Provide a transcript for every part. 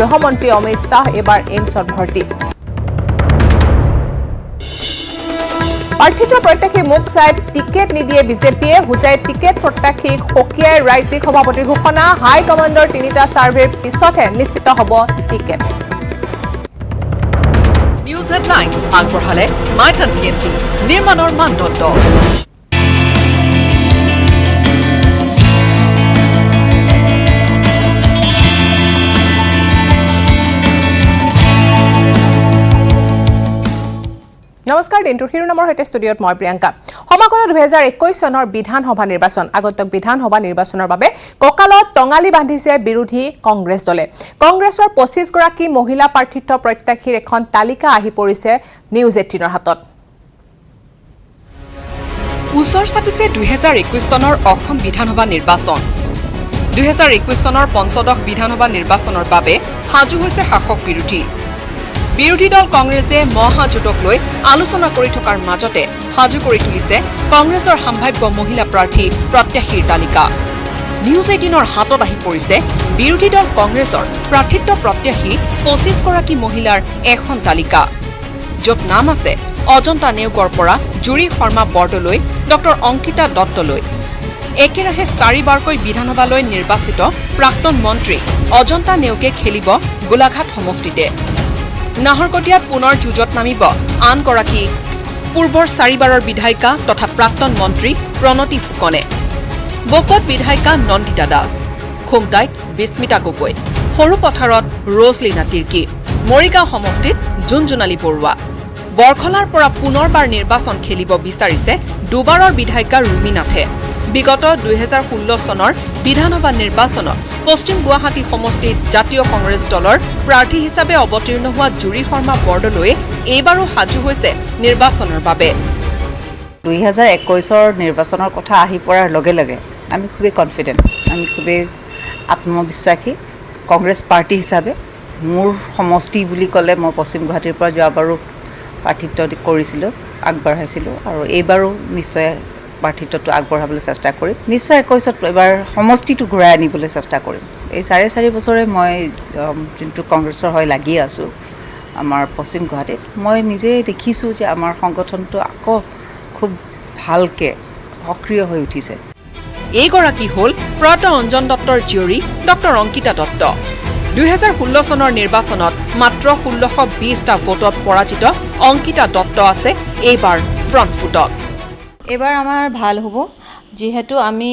গৃহমন্ত্ৰী অমিত শাহ এবাৰ এইমছত ভৰ্তি প্ৰাৰ্থিত্ব প্ৰত্যাশী মুখ চাই টিকেট নিদিয়ে বিজেপিয়ে হুজাই টিকেট প্ৰত্যাশীক হকিয়াই ৰাজ্যিক সভাপতিৰ ঘোষণা হাই কমাণ্ডৰ 3টা সাৰ্ভেৰ পিছতহে নিশ্চিত হ'ব টিকেট নিউজ হেডলাইন্স আগবঢ়ালে মাইথান TNT নিৰ্মাণৰ মানদণ্ড নমস্কাৰ দিনটোৰ শিৰোনামৰ সৈতে ষ্টুডিঅ'ত মই প্ৰিয়ংকা সমাগত 2021 চনৰ বিধানসভা নিৰ্বাচন আগন্তুক বিধানসভা নিৰ্বাচনৰ বাবে ককালত টঙালি বান্ধিছে বিৰোধী কংগ্ৰেছ দলে কংগ্ৰেছৰ 25 গৰাকী মহিলা প্ৰাৰ্থিত্ব প্ৰত্যাশীৰ এখন তালিকা আহি পৰিছে নিউজ 18ৰ হাতত উচৰ চাপিছে 2021 চনৰ অসম বিধানসভা নিৰ্বাচন 2021 চনৰ পঞ্চদশ বিধানসভা নিৰ্বাচনৰ বাবে সাজু হৈছে শাসক বিৰোধী দল কংগ্ৰেছে মহাজোঁটক লৈ আলোচনা কৰি থকাৰ মাজতে সাজু কৰি তুলিছে কংগ্ৰেছৰ সম্ভাৱ্য মহিলা প্ৰাৰ্থী প্ৰত্যাশীৰ তালিকা নিউজ 18ৰ হাতত আহি পৰিছে বিৰোধী দল কংগ্ৰেছৰ প্ৰাৰ্থিত্ব প্ৰত্যাশী 25 গৰাকী মহিলাৰ এখন তালিকা য'ত নাম আছে অজন্তা নেওগৰ পৰা জুৰি শৰ্মা বৰদলৈ ডক্টৰ অংকিতা দত্তলৈ একেৰাহে 4বাৰকৈ বিধানসভালৈ নিৰ্বাচিত প্ৰাক্তন মন্ত্ৰী অজন্তা নেওগে খেলিব গোলাঘাট সমষ্টিতে নাহৰকটীয়াত পুনৰ যুঁজত নামিব আনগৰাকী পূৰ্বৰ 4বাৰৰ বিধায়িকা তথা প্ৰাক্তন মন্ত্ৰী প্ৰণতি ফুকনে বকত বিধায়িকা নন্দিতা দাস খুমটাইত বিস্মিতা গগৈ সৰু পথাৰত ৰজলিনা তিৰ্কি মৰিগাঁও সমষ্টিত জুনজুনালী বৰুৱা বৰখলাৰ পৰা পুনৰবাৰ নিৰ্বাচন খেলিব বিচাৰিছে দুবাৰৰ বিধায়িকা ৰুমি নাথে বিগত 2016 চনৰ বিধানসভা নিৰ্বাচনত পশ্চিম গুৱাহাটী সমষ্টিত জাতীয় কংগ্ৰেছ দলৰ প্ৰাৰ্থী হিচাপে অৱতীৰ্ণ হোৱা জুৰি শৰ্মা বৰদলৈ এইবাৰো সাজু হৈছে নিৰ্বাচনৰ বাবে 2021 নিৰ্বাচনৰ কথা আহি পৰাৰ লগে লগে আমি খুবেই কনফিডেন্ট আমি খুবেই আত্মবিশ্বাসী কংগ্ৰেছ পাৰ্টি হিচাপে মোৰ সমষ্টি বুলি ক'লে মই পশ্চিম গুৱাহাটীৰ পৰা যোৱাবাৰো প্ৰাৰ্থিত্ব কৰিছিলোঁ আগবঢ়াইছিলোঁ আৰু এইবাৰো নিশ্চয় প্ৰাৰ্থিত্বটো আগবঢ়াবলৈ চেষ্টা কৰিম নিশ্চয় 21ত এবাৰ সমষ্টিটো ঘূৰাই আনিবলৈ চেষ্টা কৰিম এই 4.5 বছৰে মই যোনটো কংগ্ৰেছৰ হৈ লাগি আছোঁ আমাৰ পশ্চিম গুৱাহাটীত মই নিজে দেখিছোঁ যে আমাৰ সংগঠনটো আকৌ খুব ভালকৈ সক্ৰিয় হৈ উঠিছে এইগৰাকী হ'ল প্ৰয়াত অঞ্জন দত্তৰ জীয়ৰী ডক্টৰ অংকিতা দত্ত 2016 চনৰ নিৰ্বাচনত মাত্ৰ 1620টা ভোটত পৰাজিত অংকিতা দত্ত আছে এইবাৰ ফ্ৰণ্ট ফুটত এবাৰ আমাৰ ভাল হ'ব যেহেতু আমি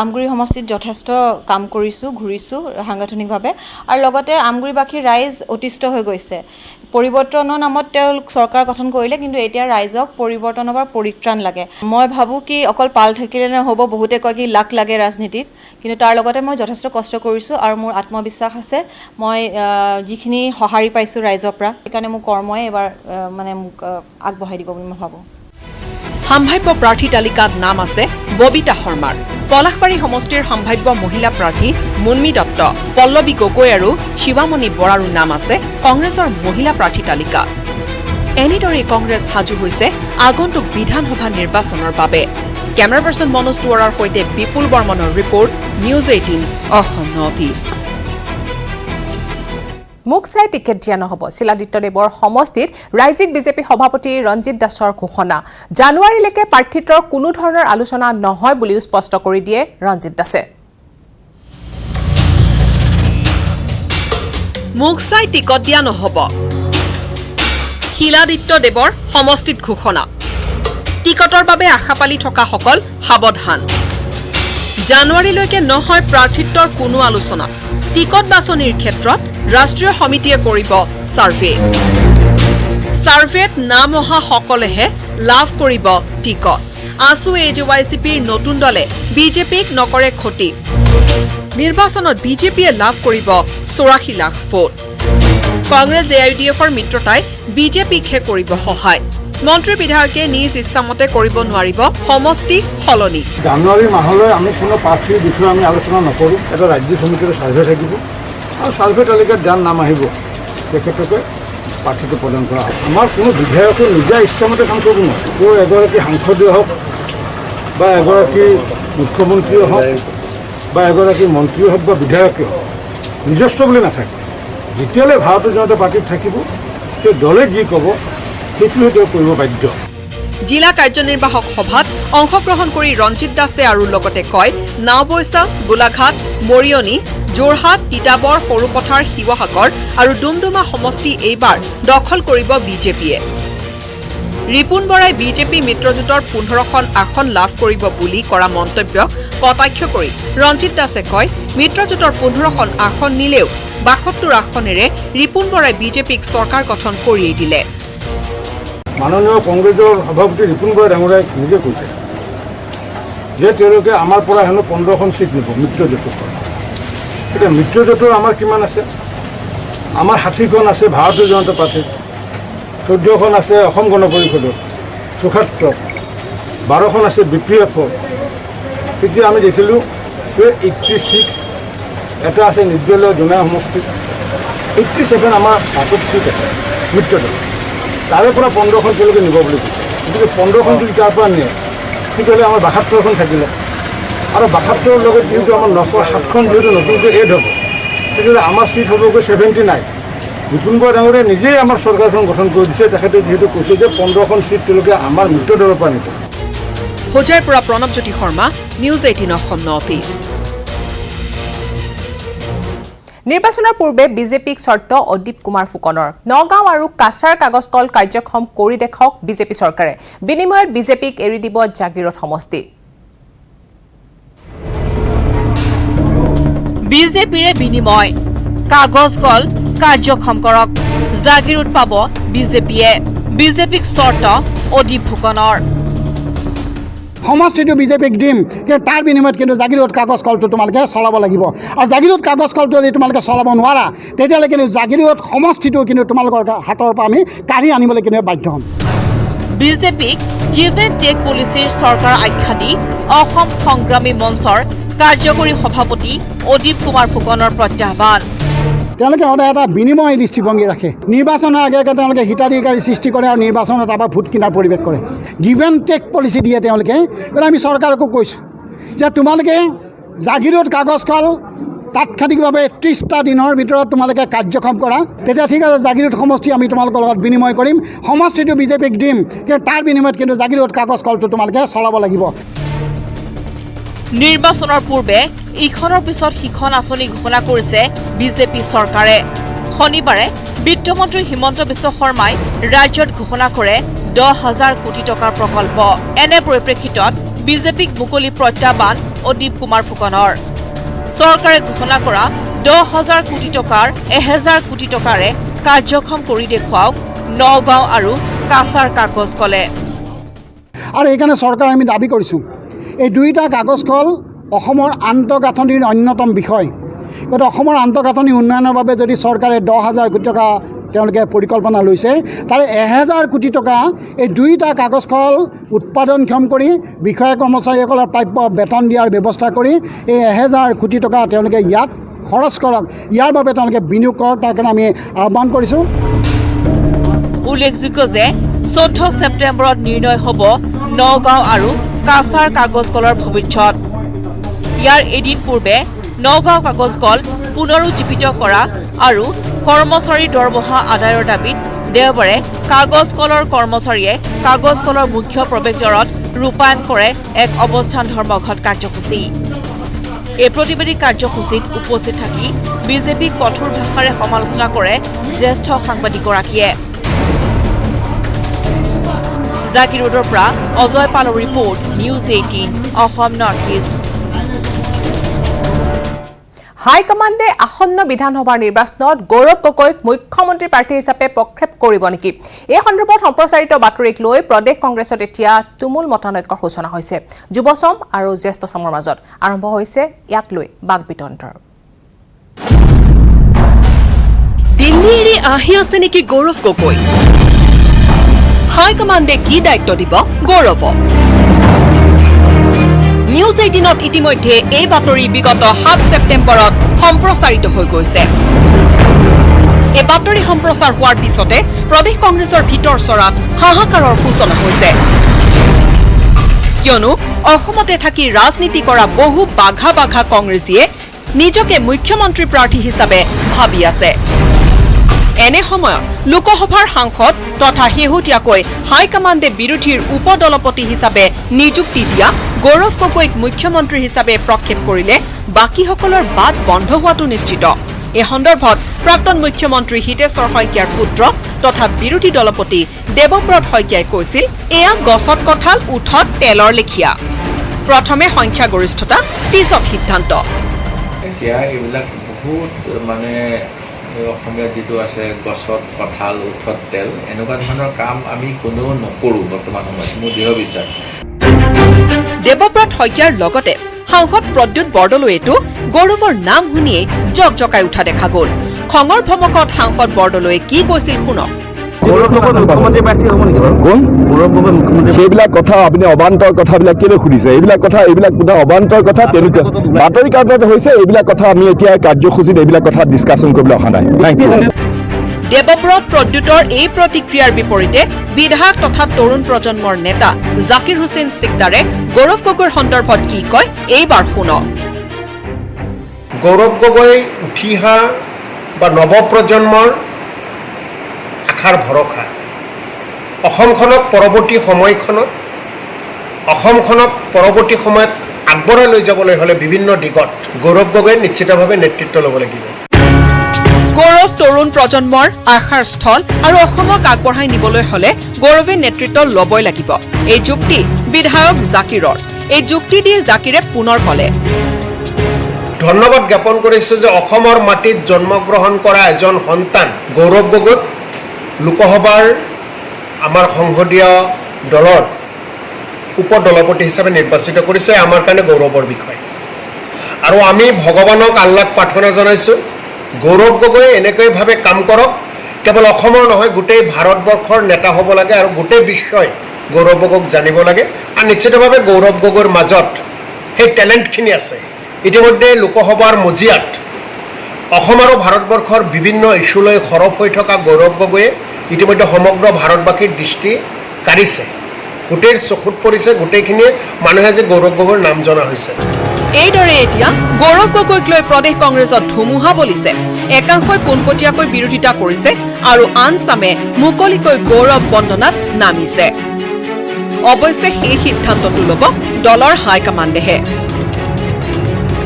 আমগুৰি সমষ্টিত যথেষ্ট কাম কৰিছোঁ ঘূৰিছোঁ সাংগঠনিকভাৱে আৰু লগতে আমগুৰিবাসীৰ ৰাইজ অতিষ্ঠ হৈ গৈছে পৰিৱৰ্তনৰ নামত তেওঁলোক চৰকাৰ গঠন কৰিলে কিন্তু এতিয়া ৰাইজক পৰিৱৰ্তনৰ পৰা পৰিত্ৰাণ লাগে মই ভাবোঁ কি অকল পাল থাকিলে নহ'ব বহুতে কয় কি লাক লাগে ৰাজনীতিত কিন্তু তাৰ লগতে মই যথেষ্ট কষ্ট কৰিছোঁ আৰু মোৰ আত্মবিশ্বাস আছে মই যিখিনি সঁহাৰি পাইছোঁ ৰাইজৰ পৰা সেইকাৰণে মোৰ কৰ্মই এবাৰ মানে মোক আগবঢ়াই দিব বুলি মই ভাবোঁ সম্ভাৱ্য প্ৰাৰ্থী তালিকাত নাম আছে ববিতা শৰ্মাৰ পলাশবাৰী সমষ্টিৰ সম্ভাৱ্য মহিলা প্ৰাৰ্থী মুন্মি দত্ত পল্লৱী গগৈ আৰু শিৱামণি বৰাৰো নাম আছে কংগ্ৰেছৰ মহিলা প্ৰাৰ্থী তালিকাত এনেদৰে কংগ্ৰেছ সাজু হৈছে আগন্তুক বিধানসভা নিৰ্বাচনৰ বাবে কেমেৰা পাৰ্চন মনোজ দুৱাৰৰ সৈতে বিপুল বৰ্মনৰ report news 18 Assam north east মুখ চাই টিকেট দিয়া নহ'ব শিলাদিত্যদেৱৰ সমষ্টিত ৰাজ্যিক বিজেপি সভাপতি ৰঞ্জিত দাসৰ ঘোষণা জানুৱাৰীলৈকে প্ৰাৰ্থিত্বৰ কোনো ধৰণৰ আলোচনা নহয় বুলিও স্পষ্ট কৰি দিয়ে ৰঞ্জিত দাসে মুখ চাই টিকট দিয়া নহ'ব শিলাদিত্যদেৱৰ সমষ্টিত ঘোষণা টিকটৰ বাবে আশা পালি থকাসকল সাৱধান জানুৱাৰীলৈকে নহয় প্ৰাৰ্থিত্বৰ কোনো আলোচনা টিকট বাছনিৰ ক্ষেত্ৰত ৰাষ্ট্ৰীয় সমিতিয়ে কৰিব সাৰ্ভেত নাম অহা সকলেহে লাভ কৰিব টিকট আছু AJYCPৰ নতুন দলে বিজেপিক নকৰে ক্ষতি নিৰ্বাচনত বিজেপিয়ে লাভ কৰিব 84 লাখ ভোট কংগ্ৰেছ AIUDFৰ মিত্ৰতাই বিজেপিকহে কৰিব সহায় মন্ত্ৰী বিধায়কে নিজ ইচ্ছামতে কৰিব নোৱাৰিব সমষ্টি সলনি জানুৱাৰী মাহলৈ আমি কোনো প্ৰাৰ্থীৰ বিষয়ে আমি আলোচনা নকৰোঁ এটা ৰাজ্যিক সমিতিৰ সাৰ্ভে থাকিব আৰু সাৰ্ভে তালিকাত যাৰ নাম আহিব তেখেতকে প্ৰাৰ্থীটো প্ৰদান কৰা হ'ব আমাৰ কোনো বিধায়কে নিজা ইচ্ছামতে কাম কৰিব নোৱাৰে কোনো এগৰাকী সাংসদে হওক বা এগৰাকী মুখ্যমন্ত্ৰীয়ে হওক বা এগৰাকী মন্ত্ৰীয়ে হওক বা বিধায়কে হওক নিজস্ব বুলি নাথাকে। যেতিয়ালৈ ভাৰতীয় জনতা পাৰ্টিত থাকিব সেই দলে যি ক'ব সেইটোহে তেওঁ কৰিব বাধ্য। জিলা কাৰ্যনিৰ্বাহক সভাত অংশগ্ৰহণ কৰি ৰঞ্জিত দাসে আৰু লগতে কয়, নাওবৈচা, গোলাঘাট, মৰিয়নি, যোৰহাট, তিতাবৰ, সৰুপথাৰ, শিৱসাগৰ আৰু ডুমডুমা সমষ্টি এইবাৰ দখল কৰিব বিজেপিয়ে। ৰিপুণ বৰাই বিজেপি মিত্ৰজোঁটৰ 15খন আসন লাভ কৰিব বুলি কৰা মন্তব্যক কটাক্ষ কৰি ৰঞ্জিত দাসে কয়, মিত্ৰজোঁটৰ 15খন আসন নিলেও 72 আসনেৰে ৰিপুণ বৰাই বিজেপিক চৰকাৰ গঠন কৰিয়েই দিলে। মাননীয় কংগ্ৰেছৰ সভাপতি ৰিপুণ বৰা ডাঙৰীয়াই নিজে কৈছে যে তেওঁলোকে আমাৰ পৰা হেনো 15খন চিট নিব মিত্ৰজোঁটৰ পৰা। এতিয়া মিত্ৰজোঁটৰ আমাৰ কিমান আছে? আমাৰ 60খন আছে ভাৰতীয় জনতা পাৰ্টিত, 14খন আছে অসম গণ পৰিষদত, 74, 12খন আছে BPF-ৰ। তেতিয়া আমি দেখিলোঁ 86, এটা আছে নিৰ্দলীয় জোনাই সমষ্টিত, 87 আমাৰ হাতত চিট আছে মিত্ৰজোঁট। তাৰে পৰা 15খন তেওঁলোকে নিব বুলি কৈছে। গতিকে 15খন যদি তাৰ পৰা নিয়ে তেতিয়াহ'লে আমাৰ 72খন থাকিলে আৰু 72ৰ লগত যিহেতু আমাৰ 907খন যিহেতু নতুনকৈ এড হ'ব, তেতিয়াহ'লে আমাৰ চিট হ'বগৈ 79। ৰিপুণ বৰা ডাঙৰীয়াই নিজেই আমাৰ চৰকাৰখন গঠন কৰি দিছে। তেখেতে যিহেতু কৈছে যে 15খন চিট তেওঁলোকে আমাৰ মিত্ৰ দলৰ পৰা নিব। হোজাইৰ পৰা Pranabjyoti Sharma, news 18 Assam north east. নিৰ্বাচনৰ পূৰ্বে বিজেপিক চৰ্ত অদীপ কুমাৰ ফুকনৰ। নগাঁও আৰু কাছাৰ কাগজ কল কাৰ্যক্ষম কৰি দেখাওক বিজেপি চৰকাৰে। বিনিময়ত বিজেপিক এৰি দিব জাগিৰোড সমষ্টি। বিজেপিৰে বিনিময়, কাগজ কল কাৰ্যক্ষম কৰক, জাগিৰোড পাব বিজেপিয়ে। বিজেপিক চৰ্ত অদীপ ফুকনৰ। সমষ্টিটো বিজেপিক দিম, কিন্তু তাৰ বিনিময়ত কিন্তু জাগিৰোড কাগজ কলটো তোমালোকে চলাব লাগিব। আৰু জাগিৰোড কাগজ কলটো যদি তোমালোকে চলাব নোৱাৰা তেতিয়াহ'লে কিন্তু জাগিৰোড সমষ্টিটো কিন্তু তোমালোকৰ হাতৰ পৰা আমি কাঢ়ি আনিবলৈ কিন্তু বাধ্য হ'ম। বিজেপিক গিভ এণ্ড টেক পলিচিৰ চৰকাৰ আখ্যা দি অসম সংগ্ৰামী মঞ্চৰ কাৰ্যকৰী সভাপতি অদীপ কুমাৰ ফুকনৰ প্ৰত্যাহ্বান। তেওঁলোকে সদায় এটা বিনিময় দৃষ্টিভংগী ৰাখে। নিৰ্বাচনৰ আগে আগে তেওঁলোকে হিতাধিকাৰী সৃষ্টি কৰে আৰু নিৰ্বাচনত তাৰপৰা ভোট কিনাৰ পৰিৱেশ কৰে। গিভ এণ্ড টেক পলিচি দিয়ে তেওঁলোকে। গতিকে আমি চৰকাৰকো কৈছোঁ যে তোমালোকে জাগিৰোড কাগজ কল তাৎক্ষণিকভাৱে 30টা দিনৰ ভিতৰত তোমালোকে কাৰ্যক্ষম কৰা, তেতিয়া ঠিক আছে, জাগিৰোড সমষ্টি আমি তোমালোকৰ লগত বিনিময় কৰিম। সমষ্টিটো বিজেপিক দিম, কিন্তু তাৰ বিনিময়ত কিন্তু জাগিৰোড কাগজ কলটো তোমালোকে চলাব লাগিব। নিৰ্বাচনৰ পূৰ্বে ইখনৰ পিছত সিখন আঁচনি ঘোষণা কৰিছে বিজেপি চৰকাৰে। শনিবাৰে বিত্তমন্ত্ৰী হিমন্ত বিশ্ব শৰ্মাই ৰাজ্যত ঘোষণা কৰে 10,000 কোটি টকাৰ প্ৰকল্প। এনে পৰিপ্ৰেক্ষিতত বিজেপিক মুকলি প্ৰত্যাহ্বান অদীপ কুমাৰ ফুকনৰ। চৰকাৰে ঘোষণা কৰা 10,000 কোটি টকাৰ 1,000 কোটি টকাৰে কাৰ্যক্ষম কৰি দেখুৱাওক নগাঁও আৰু কাছাৰ কাগজ কলে। আৰু এইকাৰণে চৰকাৰে আমি দাবী কৰিছোঁ, এই দুয়োটা কাগজ কল অসমৰ আন্তঃগাঁথনিৰ অন্যতম বিষয়। গতিকে অসমৰ আন্তঃগাঁথনি উন্নয়নৰ বাবে যদি চৰকাৰে 10,000 কোটি টকা তেওঁলোকে পৰিকল্পনা লৈছে, তাৰে 1,000 কোটি টকা এই দুয়োটা কাগজ কল উৎপাদনক্ষম কৰি বিষয়া কৰ্মচাৰীসকলৰ প্ৰাপ্য বেতন দিয়াৰ ব্যৱস্থা কৰি এই 1,000 কোটি টকা তেওঁলোকে ইয়াত খৰচ কৰক, ইয়াৰ বাবে তেওঁলোকে বিনিয়োগ কৰক, তাৰ কাৰণে আমি আহ্বান কৰিছোঁ। উল্লেখযোগ্য যে 14 ছেপ্টেম্বৰত নিৰ্ণয় হ'ব নগাঁও আৰু কাছাৰ কাগজ কলৰ ভৱিষ্যত। ইয়াৰ এদিন পূৰ্বে নগাঁও কাগজ কল পুনৰুজ্জীৱিত কৰা আৰু কৰ্মচাৰীৰ দৰমহা আদায়ৰ দাবীত দেওবাৰে কাগজ কলৰ কৰ্মচাৰীয়ে কাগজ কলৰ মুখ্য প্ৰৱেশদ্বাৰত ৰূপায়ণ কৰে এক অৱস্থান ধৰ্মঘট কাৰ্যসূচী। এই প্ৰতিবাদী কাৰ্যসূচীত উপস্থিত থাকি বিজেপিক কঠোৰ ভাষাৰে সমালোচনা কৰে জ্যেষ্ঠ সাংবাদিকগৰাকীয়ে। জাগিৰোডৰ পৰা অজয় পালৰ report, news 18 Assam north east. হাইকমাণ্ডে আসন্ন বিধানসভাৰ নিৰ্বাচনত গৌৰৱ গগৈক মুখ্যমন্ত্ৰী প্ৰাৰ্থী হিচাপে প্ৰক্ষেপ কৰিব নেকি? এই সন্দৰ্ভত সম্প্ৰচাৰিত বাতৰিক লৈ প্ৰদেশ কংগ্ৰেছত এতিয়া তুমুল মতানৈক্যৰ সূচনা হৈছে। যুৱচাম আৰু জ্যেষ্ঠ চামৰ মাজত আৰম্ভ হৈছে ইয়াক লৈ বাক বিতণ্ডৰ। দিল্লী এৰি আহি আছে নেকি গৌৰৱ গগৈ? হাইকমাণ্ডে কি দায়িত্ব দিব গৌৰৱক? নিউজ 18ত ইতিমধ্যে এই বাতৰি বিগত 7 ছেপ্টেম্বৰত সম্প্ৰচাৰিত হৈ গৈছে। এই বাতৰি সম্প্ৰচাৰ হোৱাৰ পিছতে প্ৰদেশ কংগ্ৰেছৰ ভিতৰ চৰাত হাহাকাৰৰ সূচনা হৈছে। কিয়নো অসমতে থাকি ৰাজনীতি কৰা বহু বাঘা বাঘা কংগ্ৰেছীয়ে নিজকে মুখ্যমন্ত্ৰী প্ৰাৰ্থী হিচাপে ভাবি আছে। এনে সময়ত লোকসভাৰ সাংসদ তথা শেহতীয়াকৈ হাইকমাণ্ডে বিৰোধীৰ উপদলপতি হিচাপে নিযুক্তি দিয়া গৌৰৱ গগৈক মুখ্যমন্ত্ৰী হিচাপে প্ৰক্ষেপ কৰিলে বাকীসকলৰ বাট বন্ধ হোৱাটো নিশ্চিত। এই সন্দৰ্ভত প্ৰাক্তন মুখ্যমন্ত্ৰী হিতেশ্বৰ শইকীয়াৰ পুত্ৰ তথা বিৰোধী দলপতি দেৱব্ৰত শইকীয়াই কৈছিল, এয়া গছত কঁঠাল উঠত তেলৰ লেখীয়া। প্ৰথমে সংখ্যাগৰিষ্ঠতা, পিছত সিদ্ধান্ত। এতিয়া এইবিলাক বহুত মানে অসমীয়াত যিটো আছে গছত কঁঠাল উঠত তেল, এনেকুৱা ধৰণৰ কাম আমি কোনেও নকৰোঁ বৰ্তমান সময়ত, মোৰ দৃঢ় বিশ্বাস। দেৱব্ৰত শইকীয়াৰ লগতে সাংসদ প্ৰদ্যুৎ বৰদলৈয়েতো গৌৰৱৰ নাম শুনিয়েই জকজকাই উঠা দেখা গ'ল। খঙৰ ভমকত সাংসদ বৰদলৈয়ে কি কৈছিল শুনক। সেইবিলাক কথা আপুনি অবান্তৰ কথাবিলাক কেলৈ সুধিছে? এইবিলাক কথা অবান্তৰ কথা তেওঁলোকে বাতৰি কাকতত হৈছে। এইবিলাক কথা আমি এতিয়া কাৰ্যসূচীত এইবিলাক কথা ডিছকাশ্যন কৰিবলৈ অহা নাই। Thank U. দেৱব্ৰত প্ৰদ্যুতৰ এই প্ৰতিক্ৰিয়াৰ বিপৰীতে বিধায়ক তথা তৰুণ প্ৰজন্মৰ নেতা জাকিৰ হুছেইন চিকদাৰে গৌৰৱ গগৈৰ সন্দৰ্ভত কি কয় এইবাৰ শুনক। গৌৰৱ গগৈ উঠি অহা বা নৱপ্ৰজন্মৰ আশাৰ ভৰসা। অসমখনক পৰৱৰ্তী সময়ত আগবঢ়াই লৈ যাবলৈ হ'লে বিভিন্ন দিগত গৌৰৱ গগৈয়ে নিশ্চিতভাৱে নেতৃত্ব ল'ব লাগিব। গৌৰৱ তৰুণ প্ৰজন্মৰ আশাৰ স্থল আৰু অসমক আগবঢ়াই নিবলৈ হ'লে গৌৰৱে নেতৃত্ব ল'বই লাগিব। এই যুক্তি বিধায়ক জাকিৰৰ। এই যুক্তি দি জাকিৰে পুনৰ ক'লে, ধন্যবাদ জ্ঞাপন কৰিছে যে অসমৰ মাটিত জন্মগ্ৰহণ কৰা এজন সন্তান গৌৰৱ গগৈক লোকসভাৰ আমাৰ সংসদীয় দলৰ উপদলপতি হিচাপে নিৰ্বাচিত কৰিছে। আমাৰ কাৰণে গৌৰৱৰ বিষয়। আৰু আমি ভগৱানক আল্লাক প্ৰাৰ্থনা জনাইছোঁ, গৌৰৱ গগৈয়ে এনেকৈভাৱে কাম কৰক, কেৱল অসমৰ নহয় গোটেই ভাৰতবৰ্ষৰ নেতা হ'ব লাগে আৰু গোটেই বিশ্বই গৌৰৱ গগৈক জানিব লাগে। আৰু নিশ্চিতভাৱে গৌৰৱ গগৈৰ মাজত সেই টেলেণ্টখিনি আছে। ইতিমধ্যে লোকসভাৰ মজিয়াত অসম আৰু ভাৰতবৰ্ষৰ বিভিন্ন ইছ্যুলৈ সৰব হৈ থকা গৌৰৱ গগৈয়ে ইতিমধ্যে সমগ্ৰ ভাৰতবাসীৰ দৃষ্টি কাঢ়িছে, গোটেই চকুত পৰিছে। গোটেইখিনিয়ে মানুহে যে গৌৰৱ গগৈৰ নাম জনা হৈছে। এইদৰে এতিয়া গৌৰৱ গগৈক লৈ প্ৰদেশ কংগ্ৰেছত ধুমুহা বলিছে। একাংশই পোনপটীয়াকৈ বিৰোধিতা কৰিছে আৰু আন চামে মুকলিকৈ গৌৰৱ বন্দনাত নামিছে। অৱশ্যে সেই সিদ্ধান্তটো ল'ব দলৰ হাইকমাণ্ডেহে।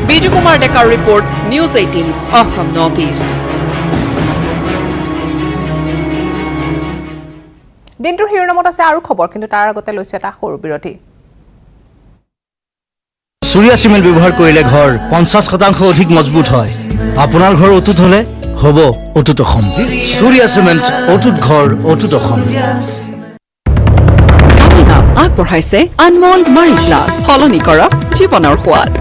বিজু কুমাৰ ডেকাৰ report, news 18 Assam north east. দিনটোৰ শিৰোনামত আছে আৰু খবৰ, কিন্তু তাৰ আগতে লৈছো এটা সৰু বিৰতি। চুৰিয়া চিমেণ্ট ব্যৱহাৰ কৰিলে ঘৰ 50% অধিক মজবুত হয়। আপোনাৰ ঘৰ অটুট হ'লে হ'ব অটুট অসম। চুৰিয়া চিমেণ্ট, অটুট ঘৰ, অটুট অসম। আগবঢ়াইছে আনমোল মাৰি প্লাছ, সলনি কৰক জীৱনৰ সোৱাদ।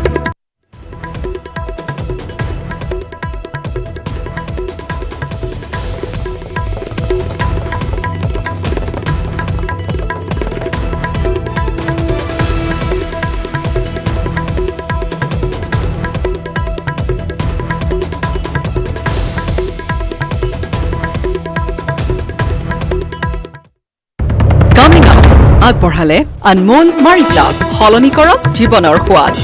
আগবঢ়ালে আনমোল মাৰি প্লাছ, সলনি কৰক জীৱনৰ সোৱাদ।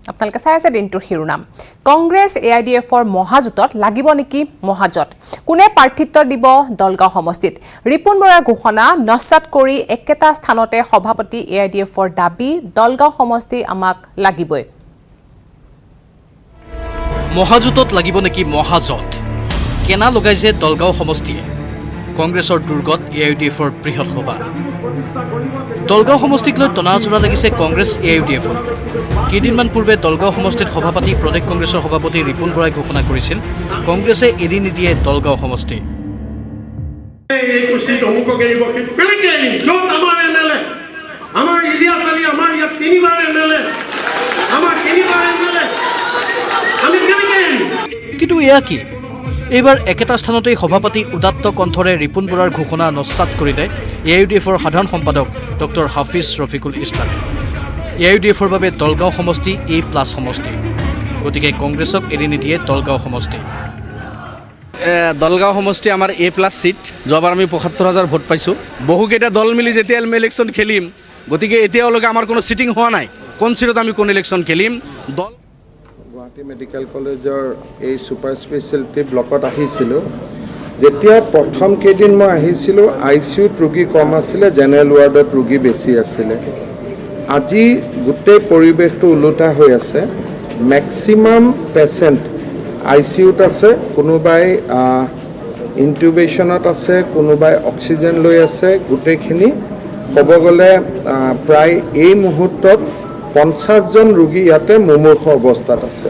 আপোনালোকে চাই আছে দিনটোৰ শিৰোনাম। কংগ্ৰেছ AIDFৰ মহাজোঁটত লাগিব নেকি মহাজোঁট? কোনে প্ৰাৰ্থিত্ব দিব দলগাঁও সমষ্টিত? ৰিপুণ বৰাৰ ঘোষণা নস্যাৎ কৰি একেটা স্থানতে সভাপতি AIDFৰ দাবী, দলগাঁও সমষ্টি আমাক লাগিবই। মহাজোঁটত লাগিব নেকি মহাজোঁট? কেনা লগাইছে দলগাঁও সমষ্টিয়ে। কংগ্ৰেছৰ দুৰ্গত AIDFৰ বৃহৎ সভা। দলগাঁও সমষ্টিক লৈ টনাজোৰা লাগিছে কংগ্ৰেছ AIDFৰ। কেইদিনমান পূৰ্বে দলগাঁও সমষ্টিত সভাপতি প্ৰদেশ কংগ্ৰেছৰ সভাপতি ৰিপুণ বৰাই ঘোষণা কৰিছিল, কংগ্ৰেছে এৰি নিদিয়ে দলগাঁও সমষ্টি। কিন্তু এয়া কি? এইবাৰ একেটা স্থানতেই সভাপতি উদাত্ত কণ্ঠৰে ৰিপুণ বৰাৰ ঘোষণা নস্যাৎ কৰিলে AIDFৰ সাধাৰণ সম্পাদক ডক্টৰ হাফিজ ৰফিকুল ইছলামে। AIDFৰ বাবে দলগাঁও সমষ্টি A+ সমষ্টি, গতিকে কংগ্ৰেছক এৰি নিদিয়ে দলগাঁও সমষ্টি। দলগাঁও সমষ্টি আমাৰ A+ ছিট যোৱাবাৰ আমি ৭৫,000 ভোট পাইছোঁ বহুকেইটা দল মিলি যেতিয়া আমি ইলেকশ্যন খেলিম গতিকে এতিয়ালৈকে আমাৰ কোনো ছিটিং হোৱা নাই কোন ছিটত আমি কোন ইলেকশ্যন খেলিম দল গুৱাহাটী মেডিকেল কলেজৰ এই ছুপাৰ স্পেচিয়েলিটি ব্লকত আহিছিলোঁ যেতিয়া প্ৰথম কেইদিন মই আহিছিলোঁ ICUত ৰোগী কম আছিলে জেনেৰেল ৱাৰ্ডত ৰোগী বেছি আছিলে আজি গোটেই পৰিৱেশটো ওলোটা হৈ আছে মেক্সিমাম পেচেণ্ট ICUত আছে কোনোবাই ইনটিউবেশ্যনত আছে কোনোবাই অক্সিজেন লৈ আছে গোটেইখিনি ক'ব গ'লে প্ৰায় এই মুহূৰ্তত 50জন ৰোগী ইয়াতে মুমূৰ্ষ অৱস্থাত আছে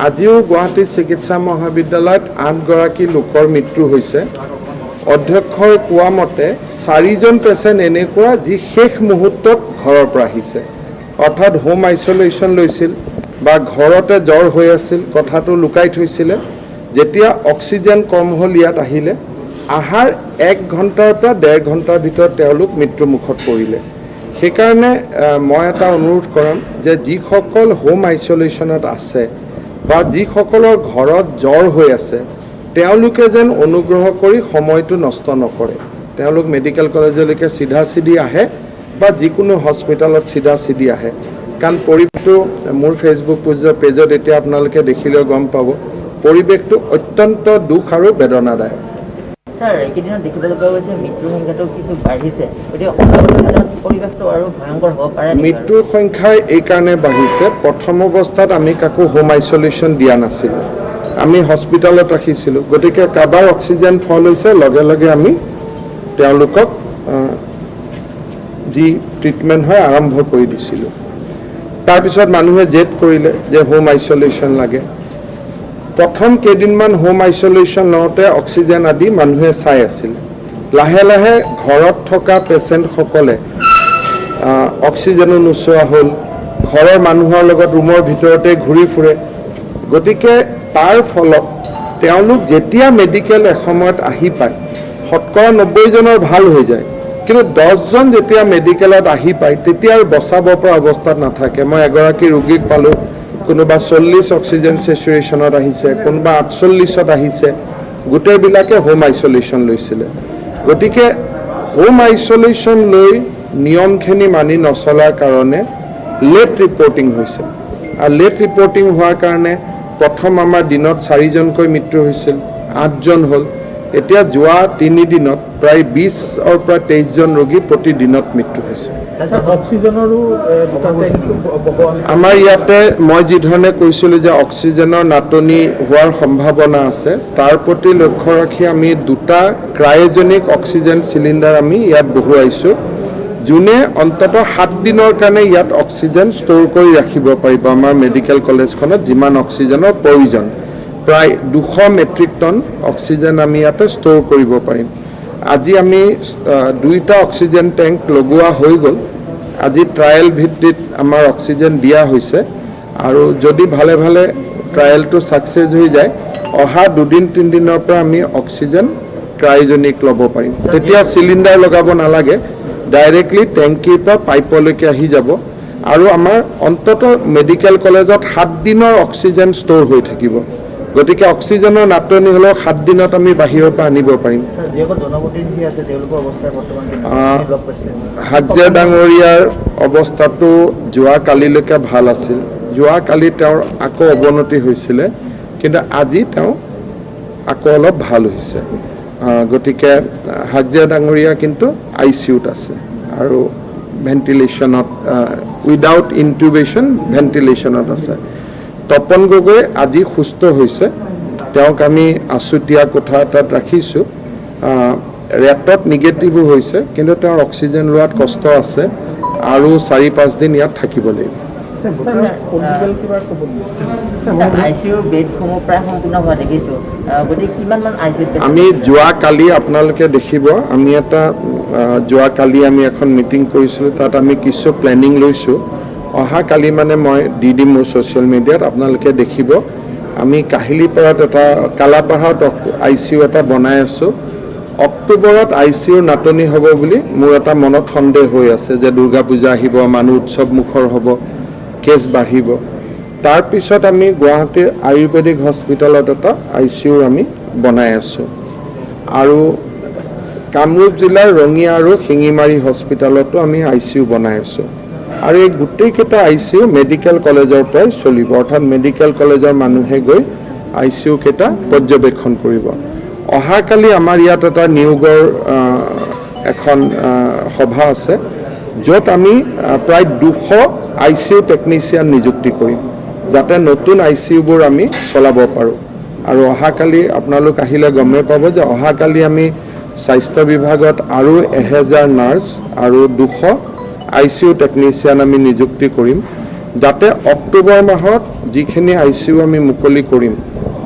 আজিও গুৱাহাটী চিকিৎসা মহাবিদ্যালয়ত 8গৰাকী লোকৰ মৃত্যু হৈছে অধ্যক্ষই কোৱা মতে 4জন পেচেণ্ট এনেকুৱা যি শেষ মুহূৰ্তত ঘৰৰ পৰা আহিছে অৰ্থাৎ হোম আইচলেশ্যন লৈছিল বা ঘৰতে জ্বৰ হৈ আছিল কথাটো লুকাই থৈছিলে যেতিয়া অক্সিজেন কম হ'ল ইয়াত আহিলে আহাৰ 1 ঘণ্টাৰ পৰা 1.5 ঘণ্টাৰ ভিতৰত তেওঁলোক মৃত্যুমুখত পৰিলে সেইকাৰণে মই এটা অনুৰোধ কৰিম যে যিসকল হোম আইচলেশ্যনত আছে বা যিসকলৰ ঘৰত জ্বৰ হৈ আছে তেওঁলোকে যেন অনুগ্ৰহ কৰি সময়টো নষ্ট নকৰে তেওঁলোক মেডিকেল কলেজলৈকে চিধা আহে বা যিকোনো হস্পিটেলত চিধা আহে কাৰণ পৰিৱেশটো মোৰ ফেচবুক পেজত এতিয়া আপোনালোকে দেখিলেও গম পাব পৰিৱেশটো অত্যন্ত দুখ আৰু বেদনাদায়ক স্যাৰ এইকেইদিনত দেখিবলৈ পোৱা গৈছে মৃত্যুৰ সংখ্যাটো কিছু বাঢ়িছে গতিকে পৰিৱেশটো আৰু ভয়ংকৰ হ'ব পাৰে মৃত্যুৰ সংখ্যা এই কাৰণে বাঢ়িছে প্ৰথম অৱস্থাত আমি কাকো হোম আইচলেশ্যন দিয়া নাছিলোঁ আমি হস্পিটেলত ৰাখিছিলোঁ গতিকে কাৰোবাৰ অক্সিজেন ফল হৈছে লগে লগে আমি তেওঁলোকক যি ট্ৰিটমেণ্ট হয় আৰম্ভ কৰি দিছিলোঁ তাৰপিছত মানুহে জেদ কৰিলে যে হোম আইচলেশ্যন লাগে প্ৰথম কেইদিনমান হোম আইচলেশ্যন লওঁতে অক্সিজেন আদি মানুহে চাই আছিল লাহে লাহে ঘৰত থকা পেচেণ্টসকলে অক্সিজেনো নোচোৱা হ'ল ঘৰৰ মানুহৰ লগত ৰুমৰ ভিতৰতে ঘূৰি ফুৰে গতিকে তাৰ ফলত তেওঁলোক যেতিয়া মেডিকেল এসময়ত আহি পায় 90জনৰ ভাল হৈ যায় কিন্তু 10জন যেতিয়া মেডিকেলত আহি পায় তেতিয়া আৰু বচাব পৰা অৱস্থাত নাথাকে মই এগৰাকী ৰোগীক পালোঁ কোনোবা 40 অক্সিজেন চেচুৰেশ্যনত আহিছে কোনোবা 48ত আহিছে গোটেইবিলাকে হোম আইচলেশ্যন লৈছিলে গতিকে হোম আইচলেশ্যন লৈ নিয়মখিনি মানি নচলাৰ কাৰণে লেট ৰিপৰ্টিং হৈছে আৰু লেট ৰিপৰ্টিং হোৱাৰ কাৰণে প্ৰথম আমাৰ দিনত 4জনকৈ মৃত্যু হৈছিল 8জন হ'ল এতিয়া যোৱা 3 দিনত প্ৰায় 20ৰ পৰা 23জন ৰোগী প্ৰতিদিনত মৃত্যু হৈছে আমাৰ ইয়াতে মই যি ধৰণে কৈছিলোঁ যে অক্সিজেনৰ নাটনি হোৱাৰ সম্ভাৱনা আছে তাৰ প্ৰতি লক্ষ্য ৰাখি আমি 2টা ক্ৰায়জেনিক অক্সিজেন চিলিণ্ডাৰ আমি ইয়াত বহুৱাইছোঁ যোনে অন্তত 7 দিনৰ কাৰণে ইয়াত অক্সিজেন ষ্ট'ৰ কৰি ৰাখিব পাৰিব আমাৰ মেডিকেল কলেজখনত যিমান অক্সিজেনৰ প্ৰয়োজন প্ৰায় 200 মেট্ৰিক টন অক্সিজেন আমি ইয়াতে ষ্ট'ৰ কৰিব পাৰিম আজি আমি 2টা অক্সিজেন টেংক লগোৱা হৈ গ'ল আজি ট্ৰায়েল ভিত্তিত আমাৰ অক্সিজেন দিয়া হৈছে আৰু যদি ভালে ভালে ট্ৰায়েলটো ছাকচেছ হৈ যায় অহা 2-3 দিনৰ পৰা আমি অক্সিজেন ক্ৰায়জেনিক ল'ব পাৰিম তেতিয়া চিলিণ্ডাৰ লগাব নালাগে ডাইৰেক্টলি টেংকিৰ পৰা পাইপলৈকে আহি যাব আৰু আমাৰ অন্তত মেডিকেল কলেজত 7 দিনৰ অক্সিজেন ষ্ট'ৰ হৈ থাকিব গতিকে অক্সিজেনৰ নাটনি হ'লেও 7 দিনত আমি বাহিৰৰ পৰা আনিব পাৰিম হাজিয়া ডাঙৰীয়াৰ অৱস্থাটো যোৱাকালিলৈকে ভাল আছিল যোৱাকালি তেওঁৰ আকৌ অৱনতি হৈছিলে কিন্তু আজি তেওঁ আকৌ অলপ ভাল হৈছে গতিকে হাজিয়া ডাঙৰীয়া কিন্তু ICUত আছে আৰু ভেণ্টিলেশ্যনত উইদাউট ইনটিউবেশ্যন ভেণ্টিলেশ্যনত আছে তপন গগৈ আজি সুস্থ হৈছে তেওঁক আমি আছুতীয়া কোঠা এটাত ৰাখিছোঁ ৰেটত নিগেটিভো হৈছে কিন্তু তেওঁৰ অক্সিজেন লোৱাত কষ্ট আছে আৰু 4-5 দিন ইয়াত থাকিব লাগিব আমি যোৱাকালি আপোনালোকে দেখিব আমি এটা যোৱাকালি আমি এখন মিটিং কৰিছিলোঁ তাত আমি কিছু প্লেনিং লৈছোঁ অহাকালি মানে মই দি দিম মোৰ ছ'চিয়েল মিডিয়াত আপোনালোকে দেখিব আমি কাহিলীপাৰাত এটা কালাপাহাৰত ICU এটা বনাই আছোঁ অক্টোবৰত ICUৰ নাটনি হ'ব বুলি মোৰ এটা মনত সন্দেহ হৈ আছে যে দুৰ্গা পূজা আহিব মানুহ উৎসৱ মুখৰ হ'ব কেছ বাঢ়িব তাৰপিছত আমি গুৱাহাটীৰ আয়ুৰ্বেদিক হস্পিটেলত এটা ICU আমি বনাই আছোঁ আৰু কামৰূপ জিলাৰ ৰঙিয়া আৰু শিঙিমাৰী হস্পিটেলতো আমি ICU বনাই আছোঁ আৰু এই গোটেইকেইটা ICU মেডিকেল কলেজৰ পৰাই চলিব অৰ্থাৎ মেডিকেল কলেজৰ মানুহে গৈ ICU কেইটা পৰ্যবেক্ষণ কৰিব অহাকালি আমাৰ ইয়াত এটা নিয়োগৰ এখন সভা আছে য'ত আমি প্ৰায় 200 ICU টেকনিচিয়ান নিযুক্তি কৰিম যাতে নতুন ICUবোৰ আমি চলাব পাৰোঁ আৰু অহাকালি আপোনালোক আহিলে গমেই পাব যে অহাকালি আমি স্বাস্থ্য বিভাগত আৰু 1000 নাৰ্ছ আৰু 200 ICU টেকনিচিয়ান আমি নিযুক্তি কৰিম যাতে অক্টোবৰ মাহত যিখিনি ICU আমি মুকলি কৰিম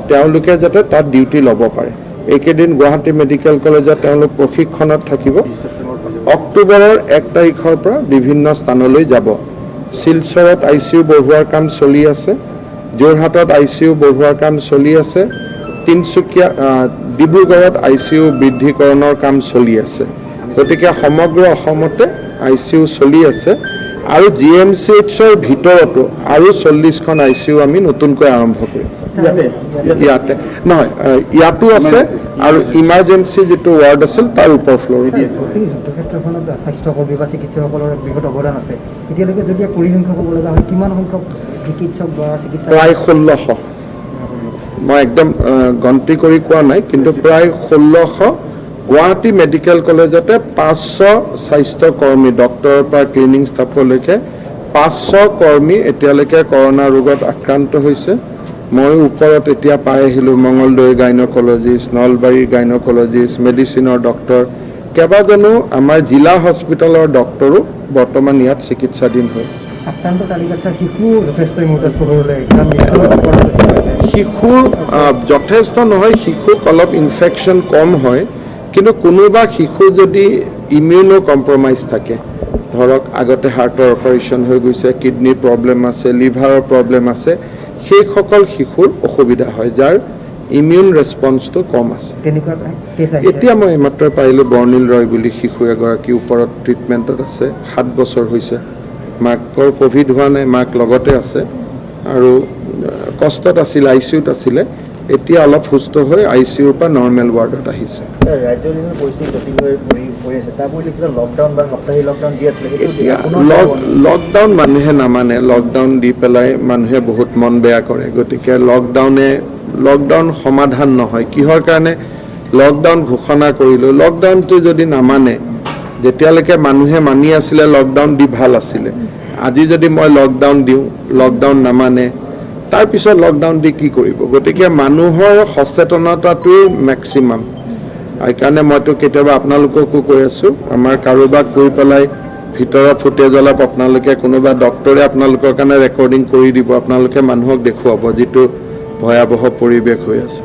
তেওঁলোকে যাতে তাত ডিউটি ল'ব পাৰে এইকেইদিন গুৱাহাটী মেডিকেল কলেজত তেওঁলোক প্ৰশিক্ষণত থাকিব অক্টোবৰৰ 1 তাৰিখৰ পৰা বিভিন্ন স্থানলৈ যাব শিলচৰত ICU বঢ়োৱাৰ কাম চলি আছে যোৰহাটত ICU বঢ়োৱাৰ কাম চলি আছে তিনচুকীয়া ডিব্ৰুগড়ত ICU বৃদ্ধিকৰণৰ কাম চলি আছে গতিকে সমগ্ৰ অসমতে ICU চলি আছে আৰু GMCHৰ ভিতৰতো আৰু 40খন ICU আমি নতুনকৈ আৰম্ভ কৰিম ইয়াতে নহয় ইয়াতো আছে আৰু ইমাৰ্জেঞ্চি যিটো ৱাৰ্ড আছিল তাৰ ওপৰ ফ্ল'ৰ যুদ্ধক্ষেত্ৰখনত স্বাস্থ্যকৰ্মী বা চিকিৎসকসকলৰ বৃহৎ অৱদান আছে এতিয়ালৈকে যদি পৰিসংখ্যা ক'ব লগা হয় কিমান সংখ্যক চিকিৎসক বা চিকিৎসক প্ৰায় 1600 মই একদম গন্তি কৰি কোৱা নাই কিন্তু প্ৰায় 1600 গুৱাহাটী মেডিকেল কলেজতে 500 স্বাস্থ্য কৰ্মী ডক্টৰৰ পৰা ক্লিনিং ষ্টাফলৈকে 500 কৰ্মী এতিয়ালৈকে কৰোনা ৰোগত আক্ৰান্ত হৈছে মই ওপৰত এতিয়া পাই আহিলোঁ মঙলদৈৰ গাইনকলজিষ্ট নলবাৰীৰ গাইনকলজিষ্ট মেডিচিনৰ ডক্টৰ কেইবাজনো আমাৰ জিলা হস্পিটেলৰ ডক্টৰো বৰ্তমান ইয়াত চিকিৎসাধীন হৈ আছে আক্ৰান্ত তালিকাত শিশু যথেষ্ট শিশুৰ যথেষ্ট নহয় শিশুক অলপ ইনফেকশ্যন কম হয় কিন্তু কোনোবা শিশু যদি ইমিউনো কম্প্ৰমাইজ থাকে ধৰক আগতে হাৰ্টৰ অপাৰেশ্যন হৈ গৈছে কিডনিৰ প্ৰব্লেম আছে লিভাৰৰ প্ৰব্লেম আছে সেইসকল শিশুৰ অসুবিধা হয় যাৰ ইমিউন ৰেছপন্সটো কম আছে এতিয়া মই এইমাত্ৰ পাৰিলোঁ বৰ্ণিল ৰয় বুলি শিশু এগৰাকী ওপৰত ট্ৰিটমেণ্টত আছে 7 বছৰ হৈছে মাকৰ ক'ভিড হোৱা নাই মাক লগতে আছে আৰু কষ্টত আছিল ICUত আছিলে এতিয়া অলপ সুস্থ হৈ ICUৰ পৰা নৰ্মেল ৱাৰ্ডত আহিছে লকডাউন মানুহে নামানে লকডাউন দি পেলাই মানুহে বহুত মন বেয়া কৰে গতিকে লকডাউন সমাধান নহয় কিহৰ কাৰণে লকডাউন ঘোষণা কৰিলোঁ লকডাউনটো যদি নামানে যেতিয়ালৈকে মানুহে মানি আছিলে লকডাউন দি ভাল আছিলে আজি যদি মই লকডাউন দিওঁ লকডাউন নামানে তাৰপিছত লকডাউন দি কি কৰিব গতিকে মানুহৰ সচেতনতাটোৱেই মেক্সিমাম সেইকাৰণে মইতো কেতিয়াবা আপোনালোককো কৈ আছোঁ আমাৰ কাৰোবাক কৈ পেলাই ভিতৰৰ ফুটেজ অলপ আপোনালোকে কোনোবা ডক্টৰে আপোনালোকৰ কাৰণে ৰেকৰ্ডিং কৰি দিব আপোনালোকে মানুহক দেখুৱাব যিটো ভয়াৱহ পৰিৱেশ হৈ আছে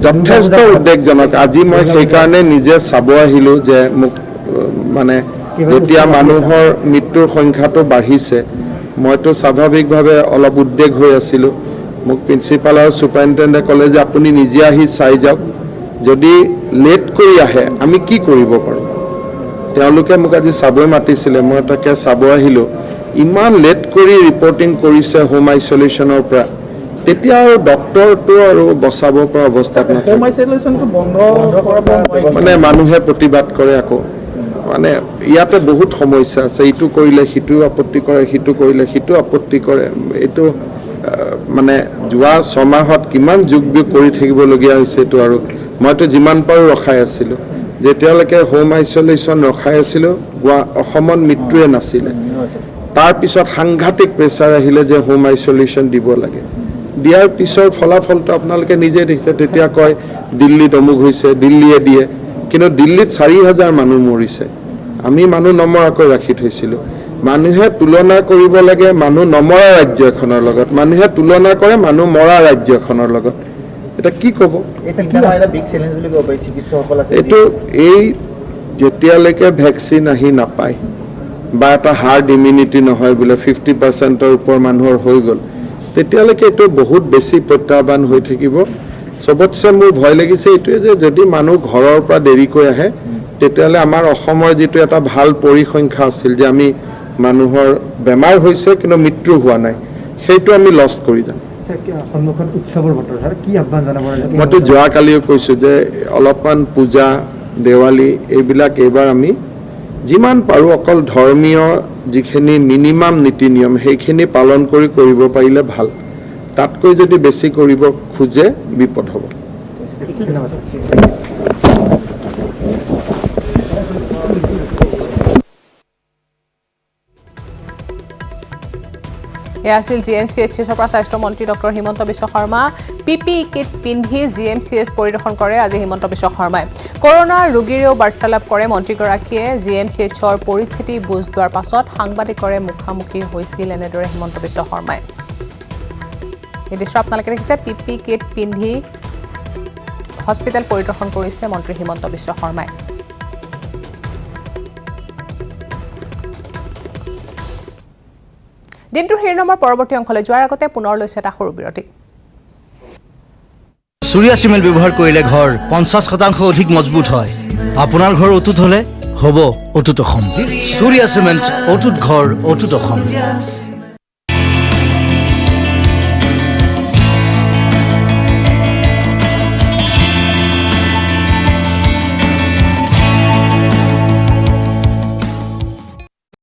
যথেষ্ট উদ্বেগজনক আজি মই সেইকাৰণে নিজে চাব আহিলোঁ যে মোক মানে যেতিয়া মানুহৰ মৃত্যুৰ সংখ্যাটো বাঢ়িছে মইতো স্বাভাৱিকভাৱে অলপ উদ্বেগ হৈ আছিলোঁ মোক প্ৰিন্সিপাল আৰু ছুপাৰিণ্টেণ্ডে ক'লে যে আপুনি নিজে আহি চাই যাওক যদি লেট কৰি আহে আমি কি কৰিব পাৰোঁ তেওঁলোকে মোক আজি চাবই মাতিছিলে মই তাকে চাব আহিলোঁ ইমান লেট কৰি ৰিপৰ্টিং কৰিছে হোম আইচলেশ্যনৰ পৰা তেতিয়া আৰু ডক্টৰটো আৰু বচাব পৰা অৱস্থাত নাথাকে মানে মানুহে প্ৰতিবাদ কৰে আকৌ মানে ইয়াতে বহুত সমস্যা আছে ইটো কৰিলে সিটো আপত্তি কৰে সিটো কৰিলে সিটো আপত্তি কৰে এইটো মানে যোৱা 6 মাহত কিমান যোগ বিয়োগ কৰি থাকিবলগীয়া হৈছে এইটো আৰু মইতো যিমান পাৰোঁ ৰখাই আছিলোঁ যেতিয়ালৈকে হোম আইচলেশ্যন ৰখাই আছিলোঁ অসমত মৃত্যুৱে নাছিলে তাৰপিছত সাংঘাতিক প্ৰেছাৰ আহিলে যে হোম আইচলেশ্যন দিব লাগে দিয়াৰ পিছৰ ফলাফলটো আপোনালোকে নিজে দেখিছে তেতিয়া কয় দিল্লীত অমুক হৈছে দিল্লীয়ে দিয়ে কিন্তু দিল্লীত 4000 মানুহ মৰিছে আমি মানুহ নমৰাকৈ ৰাখি থৈছিলোঁ মানুহে তুলনা কৰিব লাগে মানুহ নমৰা ৰাজ্য এখনৰ লগত মানুহে তুলনা কৰে মানুহ মৰা ৰাজ্য এখনৰ লগত এটা কি ক'ব এইটো এই যেতিয়ালৈকে ভেকচিন আহি নাপায় বা এটা হাৰ্ড ইমিউনিটি নহয় বোলে 50%ৰ ওপৰ মানুহৰ হৈ গ'ল তেতিয়ালৈকে এইটো বহুত বেছি প্ৰত্যাহ্বান হৈ থাকিব চবতছে মোৰ ভয় লাগিছে এইটোৱে যে যদি মানুহ ঘৰৰ পৰা দেৰিকৈ আহে তেতিয়াহ'লে আমাৰ অসমৰ যিটো এটা ভাল পৰিসংখ্যা আছিল যে আমি মানুহৰ বেমাৰ হৈছে কিন্তু মৃত্যু হোৱা নাই সেইটো আমি লষ্ট কৰি যাম সন্মুখত উৎসৱৰ বতৰ ছাৰ কি আহ্বান জনাব মইতো যোৱাকালিও কৈছোঁ যে অলপমান পূজা দেৱালী এইবিলাক এইবাৰ আমি যিমান পাৰোঁ অকল ধৰ্মীয় যিখিনি মিনিমাম নীতি নিয়ম সেইখিনি পালন কৰিব পাৰিলে ভাল তাতকৈ যদি বেছি কৰিব খোজে বিপদ হ'ব এয়া আছিল GMCHৰ পৰা স্বাস্থ্যমন্ত্ৰী doctor Himanta Biswa Sarma PPE kit পিন্ধি GMCH পৰিদৰ্শন কৰে আজি হিমন্ত বিশ্ব শৰ্মাই কৰোনা ৰোগীৰেও বাৰ্তালাপ কৰে মন্ত্ৰীগৰাকীয়ে GMCHৰ পৰিস্থিতি বুজ লোৱাৰ পাছত সাংবাদিকৰে মুখামুখি হৈছিল এনেদৰে হিমন্ত বিশ্ব শৰ্মাই এই দৃশ্য আপোনালোকে দেখিছে PPE কিট পিন্ধি হস্পিটেল পৰিদৰ্শন কৰিছে মন্ত্ৰী হিমন্ত বিশ্ব শৰ্মাই দিনটোৰ শিৰোনামৰ পৰৱৰ্তী অংশলৈ যোৱাৰ আগতে পুনৰ লৈছে এটা সৰু বিৰতি চুৰিয়া চিমেণ্ট ব্যৱহাৰ কৰিলে ঘৰ 50% অধিক মজবুত হয় আপোনাৰ ঘৰ অটুট হ'লে হ'ব অটুট অসম চুৰিয়া চিমেণ্ট অটুট ঘৰ অটুট অসম